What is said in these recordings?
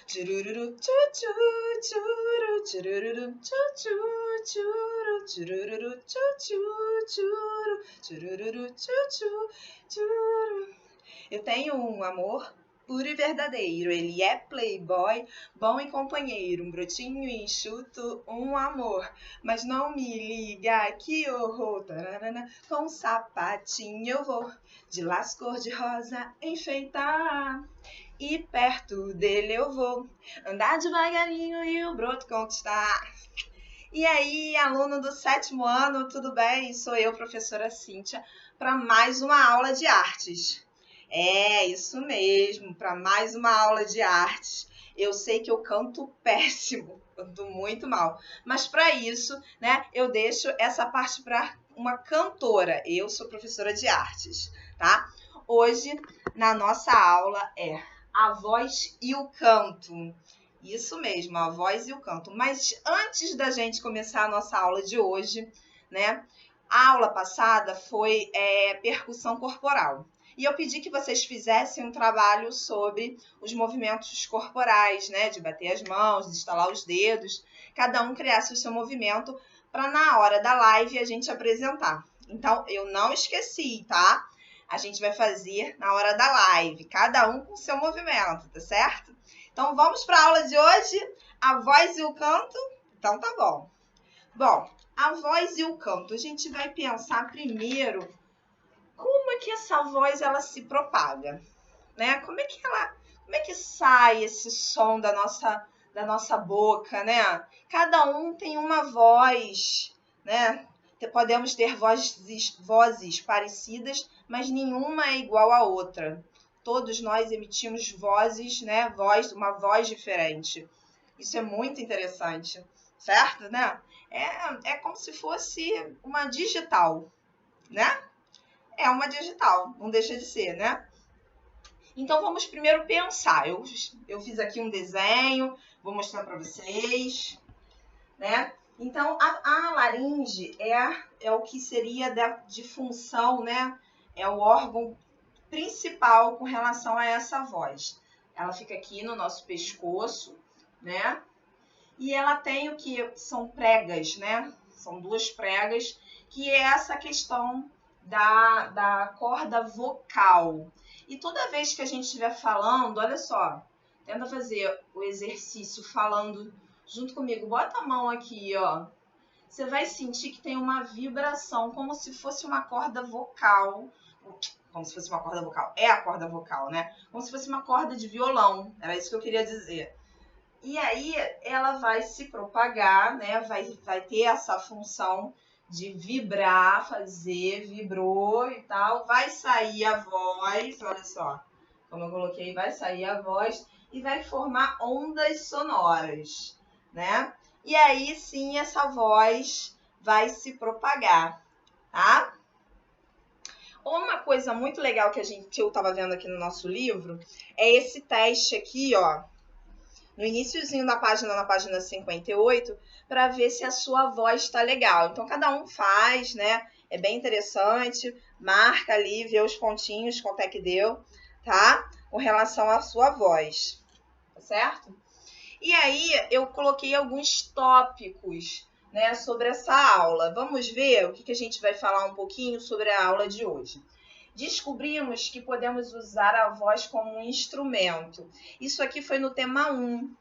Tchururu, tchu, tchuru, tchururu, tchu, tchuru, tchururu, tchururu, tchuru. Eu tenho um amor puro e verdadeiro. Ele é playboy, bom e companheiro, um brotinho enxuto, um amor. Mas não me liga, que horror. Tararana, com um sapatinho eu vou de laço cor-de-rosa enfeitar. E perto dele eu vou andar devagarinho e o broto conquistar. E aí, aluno do 7º ano, tudo bem? Sou eu, professora Cíntia, para mais uma aula de artes. É, isso mesmo, para mais uma aula de artes. Eu sei que eu canto péssimo, canto muito mal, mas para isso, né, eu deixo essa parte para uma cantora. Eu sou professora de artes, tá? Hoje, na nossa aula, é a voz e o canto. Isso mesmo, a voz e o canto. Mas antes da gente começar a nossa aula de hoje, né? A aula passada foi percussão corporal. E eu pedi que vocês fizessem um trabalho sobre os movimentos corporais, né? De bater as mãos, de estalar os dedos. Cada um criasse o seu movimento para na hora da live a gente apresentar. Então, eu não esqueci, tá? A gente vai fazer na hora da live, cada um com o seu movimento, tá certo? Então, vamos para a aula de hoje, a voz e o canto? Então, tá bom. Bom, a voz e o canto, a gente vai pensar primeiro como é que essa voz ela se propaga, né? Como é que sai esse som da nossa boca, né? Cada um tem uma voz, né? Podemos ter vozes parecidas, mas nenhuma é igual à outra. Todos nós emitimos vozes, né? Uma voz diferente. Isso é muito interessante, certo, né? É como se fosse uma digital, né? É uma digital, não deixa de ser, né? Então, vamos primeiro pensar. Eu fiz aqui um desenho, vou mostrar para vocês, né? Então, a laringe é o que seria de função, né? É o órgão principal com relação a essa voz. Ela fica aqui no nosso pescoço, né? E ela tem o que são pregas, né? São 2 pregas, que é essa questão da corda vocal. E toda vez que a gente estiver falando, olha só, tenta fazer o exercício falando junto comigo. Bota a mão aqui, ó. Você vai sentir que tem uma vibração, como se fosse uma corda vocal. Como se fosse uma corda vocal. É a corda vocal, né? Como se fosse uma corda de violão. Era isso que eu queria dizer. E aí ela vai se propagar, né? Vai ter essa função de vibrar, vibrou e tal. Vai sair a voz, olha só. Como eu coloquei, vai sair a voz e vai formar ondas sonoras, né? E aí sim essa voz vai se propagar, tá? Uma coisa muito legal que eu estava vendo aqui no nosso livro é esse teste aqui, ó. No iniciozinho da página, na página 58, para ver se a sua voz está legal. Então, cada um faz, né? É bem interessante. Marca ali, vê os pontinhos, quanto é que deu, tá? Com relação à sua voz, tá certo? E aí, eu coloquei alguns tópicos, né, sobre essa aula. Vamos ver o que a gente vai falar um pouquinho sobre a aula de hoje. Descobrimos que podemos usar a voz como um instrumento. Isso aqui foi no tema 1,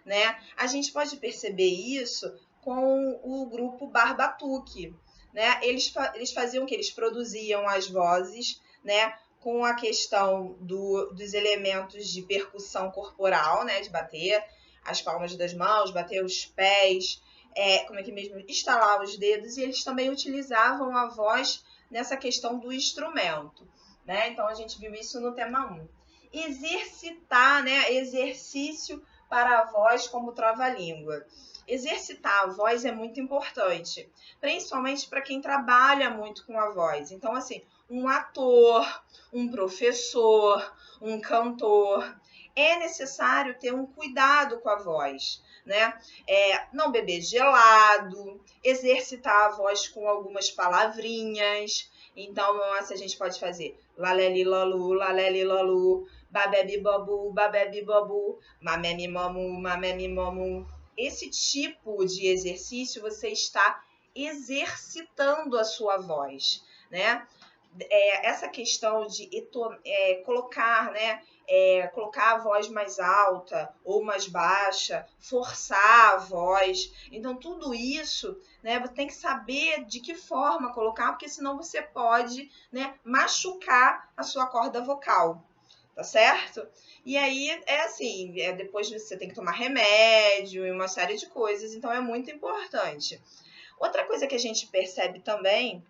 né? A gente pode perceber isso com o grupo Barbatuque, né? Eles faziam o que? Eles produziam as vozes, né? Com a questão dos elementos de percussão corporal, né? De bater as palmas das mãos, bater os pés, como é que mesmo? Estalar os dedos, e eles também utilizavam a voz nessa questão do instrumento, né? Então, a gente viu isso no tema 1. Exercitar, né? Exercício para a voz como trava-língua. Exercitar a voz é muito importante, principalmente para quem trabalha muito com a voz. Então, assim, um ator, um professor, um cantor, é necessário ter um cuidado com a voz, né? Não beber gelado, exercitar a voz com algumas palavrinhas. Então, a gente pode fazer laleli lalu, Babebi bobu, babebi bobu, mamemi momu, mamemi momu. Esse tipo de exercício você está exercitando a sua voz, né? Essa questão de colocar, né? Colocar a voz mais alta ou mais baixa, forçar a voz. Então, tudo isso, né? Você tem que saber de que forma colocar, porque senão você pode, né, machucar a sua corda vocal. Tá certo? E aí é assim, depois você tem que tomar remédio e uma série de coisas, então é muito importante. Outra coisa que a gente percebe também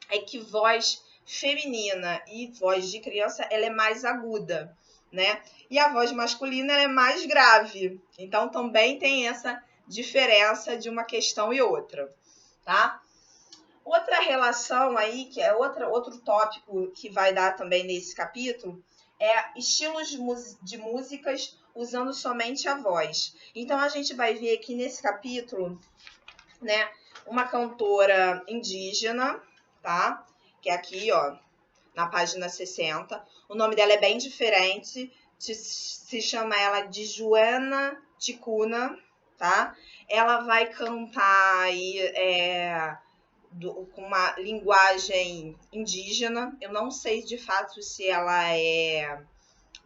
é que voz feminina e voz de criança, ela é mais aguda, né? E a voz masculina, ela é mais grave. Então também tem essa diferença de uma questão e outra, tá? Outra relação aí, que é outro tópico que vai dar também nesse capítulo, é estilos de músicas usando somente a voz. Então, a gente vai ver aqui nesse capítulo, né, uma cantora indígena, tá? Que é aqui, ó, na página 60. O nome dela é bem diferente, se chama ela de Joana Ticuna, tá? Ela vai cantar aí, com uma linguagem indígena. Eu não sei de fato se ela é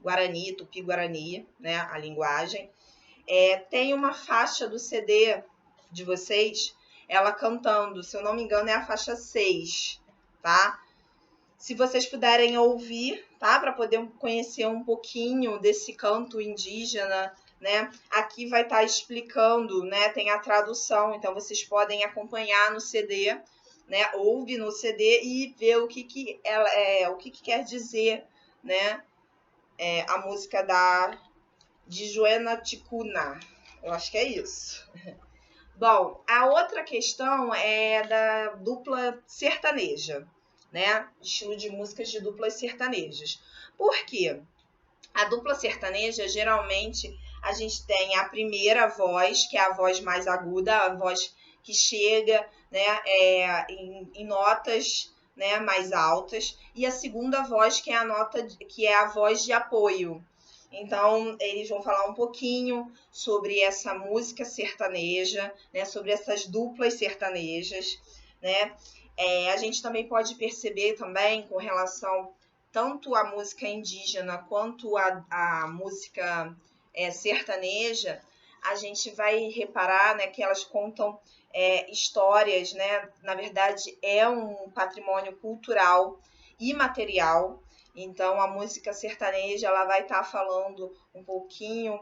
Guarani, Tupi-Guarani, né, a linguagem. Tem uma faixa do CD de vocês, ela cantando, se eu não me engano, é a faixa 6, tá? Se vocês puderem ouvir, tá? Para poder conhecer um pouquinho desse canto indígena, né? Aqui vai estar explicando, né? Tem a tradução, então vocês podem acompanhar no CD, né? Ouve no CD e ver o que ela o que quer dizer, né? A música de Joana Ticuna. Eu acho que é isso. Bom, a outra questão é da dupla sertaneja, né? Estilo de músicas de duplas sertanejas. Por quê? A dupla sertaneja, geralmente, a gente tem a primeira voz, que é a voz mais aguda, a voz que chega, né, em notas, né, mais altas, e a segunda voz, que é a voz de apoio. Então, eles vão falar um pouquinho sobre essa música sertaneja, né, sobre essas duplas sertanejas, né? A gente também pode perceber também com relação tanto a música indígena quanto a música sertaneja, a gente vai reparar, né, que elas contam histórias, né? Na verdade, é um patrimônio cultural e material. Então, a música sertaneja ela vai estar falando um pouquinho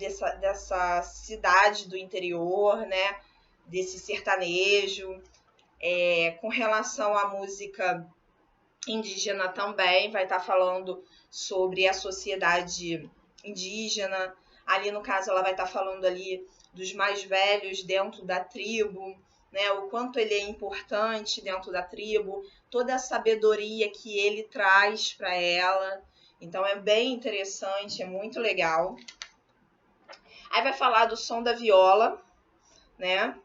dessa cidade do interior, né? Desse sertanejo. Com relação à música indígena também, vai estar falando sobre a sociedade indígena. Ali, no caso, ela vai estar falando ali dos mais velhos dentro da tribo, né? O quanto ele é importante dentro da tribo, toda a sabedoria que ele traz para ela. Então, é bem interessante, é muito legal. Aí vai falar do som da viola, né?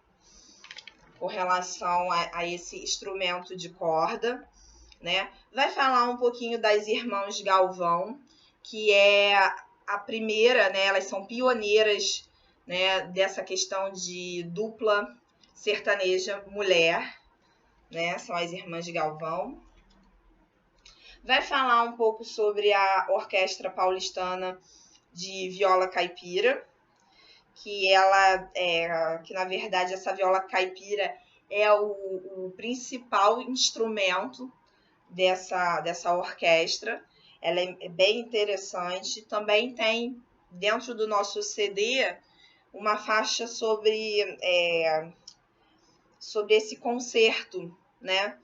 Com relação a esse instrumento de corda, né? Vai falar um pouquinho das Irmãs Galvão, que é a primeira, né? Elas são pioneiras, né? Dessa questão de dupla sertaneja mulher, né? São as Irmãs Galvão. Vai falar um pouco sobre a Orquestra Paulistana de Viola Caipira, que que na verdade essa viola caipira é o principal instrumento dessa orquestra. Ela é bem interessante. Também tem dentro do nosso CD uma faixa sobre esse concerto, né?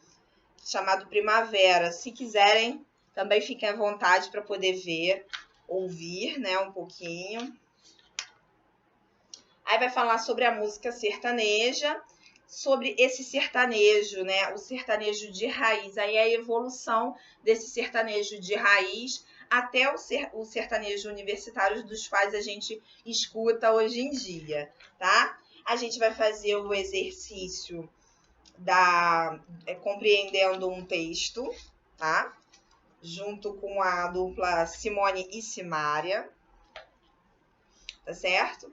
Chamado Primavera. Se quiserem, também fiquem à vontade para poder ver, ouvir, né? Um pouquinho. Aí vai falar sobre a música sertaneja, sobre esse sertanejo, né? O sertanejo de raiz, aí a evolução desse sertanejo de raiz até o sertanejo universitário dos quais a gente escuta hoje em dia, tá? A gente vai fazer o exercício compreendendo um texto, tá? junto com a dupla Simone e Simária, tá certo?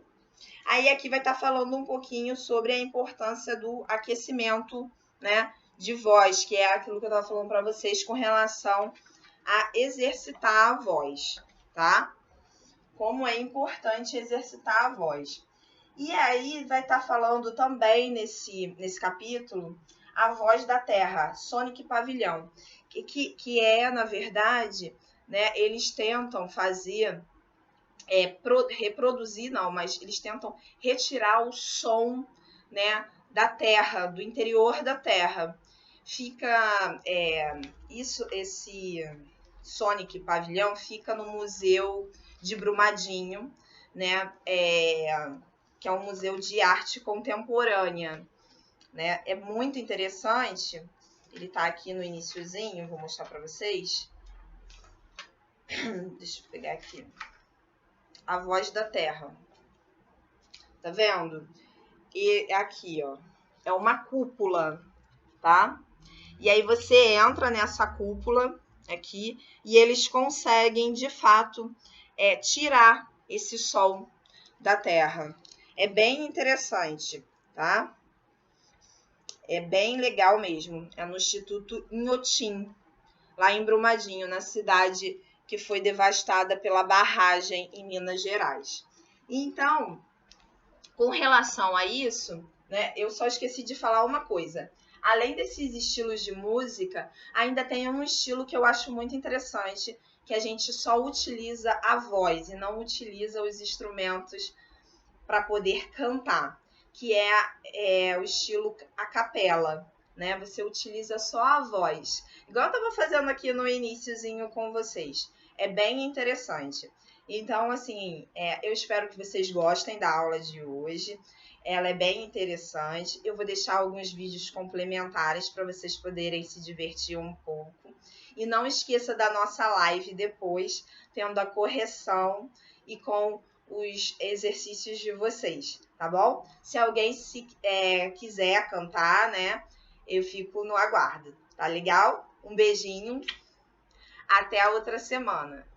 Aí aqui vai estar falando um pouquinho sobre a importância do aquecimento, né, de voz, que é aquilo que eu estava falando para vocês com relação a exercitar a voz, tá? Como é importante exercitar a voz. E aí vai estar falando também nesse capítulo a voz da terra, Sonic Pavilhão, que é, na verdade, né, eles tentam fazer, reproduzir, não, mas eles tentam retirar o som, né, da terra, do interior da terra. Fica, esse Sonic Pavilhão fica no Museu de Brumadinho, né, que é um museu de arte contemporânea, né? É muito interessante. Ele tá aqui no iniciozinho, vou mostrar para vocês. Deixa eu pegar aqui. A Voz da Terra. Tá vendo? E aqui, ó, é uma cúpula, tá? E aí você entra nessa cúpula aqui e eles conseguem, de fato, tirar esse som da Terra. É bem interessante, tá? É bem legal mesmo. É no Instituto Inhotim, lá em Brumadinho, na cidade que foi devastada pela barragem em Minas Gerais. Então, com relação a isso, né, eu só esqueci de falar uma coisa. Além desses estilos de música, ainda tem um estilo que eu acho muito interessante, que a gente só utiliza a voz e não utiliza os instrumentos para poder cantar, que é o estilo a capela, né? Você utiliza só a voz. Igual eu estava fazendo aqui no iniciozinho com vocês. É bem interessante. Então, assim, eu espero que vocês gostem da aula de hoje. Ela é bem interessante. Eu vou deixar alguns vídeos complementares para vocês poderem se divertir um pouco. E não esqueça da nossa live depois, tendo a correção e com os exercícios de vocês, tá bom? Se alguém quiser cantar, né, eu fico no aguardo, tá legal? Um beijinho, até a outra semana.